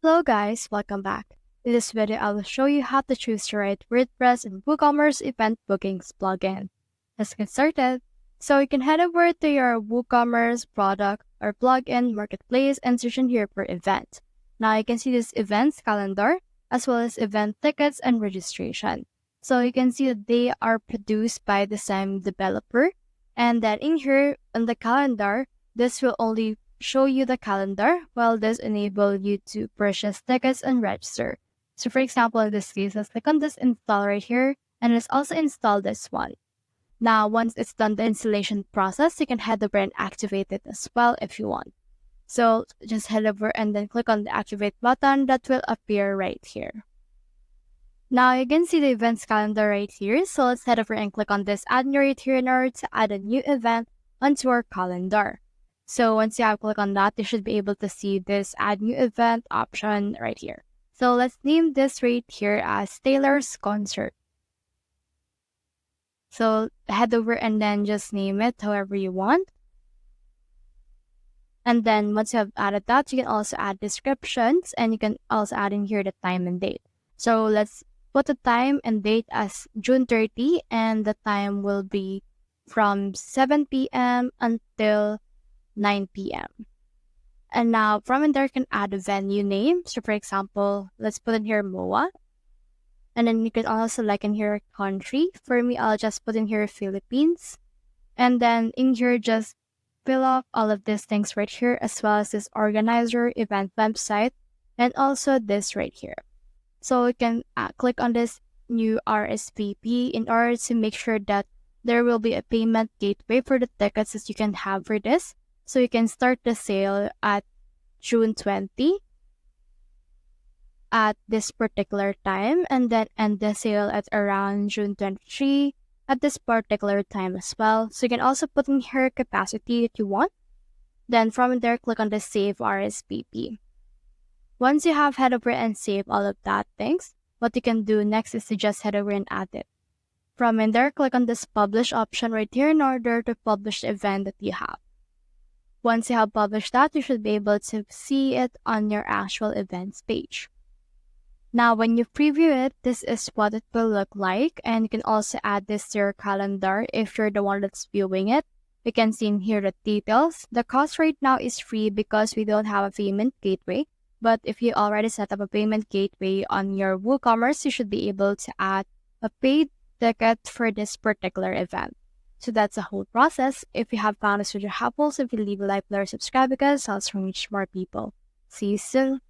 Hello guys, welcome back. In this video, I will show you how to choose the right WordPress and WooCommerce event bookings plugin. Let's get started. So you can head over to your WooCommerce product or plugin marketplace and search in here for event. Now you can see this events calendar as well as event tickets and registration. So you can see that they are produced by the same developer, and that in here on the calendar, this will only show you the calendar, while this enable you to purchase tickets and register. So for example, in this case, let's click on this install right here, and let's also install this one. Now, once it's done the installation process, you can head over and activate it as well if you want. So just head over and then click on the activate button that will appear right here. Now you can see the events calendar right here. So let's head over and click on this add new right here in order to add a new event onto our calendar. So once you have clicked on that, you should be able to see this add new event option right here. So let's name this right here as Taylor's Concert. So head over and then just name it however you want. And then once you have added that, you can also add descriptions, and you can also add in here the time and date. So let's put the time and date as June 30, and the time will be from 7 p.m. until 9 p.m. And now from in there, you can add a venue name. So for example, let's put in here MOA. And then you can also select in here country. For me, I'll just put in here Philippines. And then in here, just fill up all of these things right here, as well as this organizer, event website, and also this right here. So you can click on this new RSVP in order to make sure that there will be a payment gateway for the tickets that you can have for this. So you can start the sale at June 20 at this particular time, and then end the sale at around June 23 at this particular time as well. So you can also put in here capacity that you want. Then from there, click on the save RSVP. Once you have head over and save all of that things, what you can do next is to just head over and add it. From in there, click on this publish option right here in order to publish the event that you have. Once you have published that, you should be able to see it on your actual events page. Now, when you preview it, this is what it will look like, and you can also add this to your calendar if you're the one that's viewing it. You can see in here the details. The cost right now is free because we don't have a payment gateway, but if you already set up a payment gateway on your WooCommerce, you should be able to add a paid ticket for this particular event. So that's the whole process. If you have found this video helpful, so if you leave a like, or subscribe because it helps reach more people. See you soon.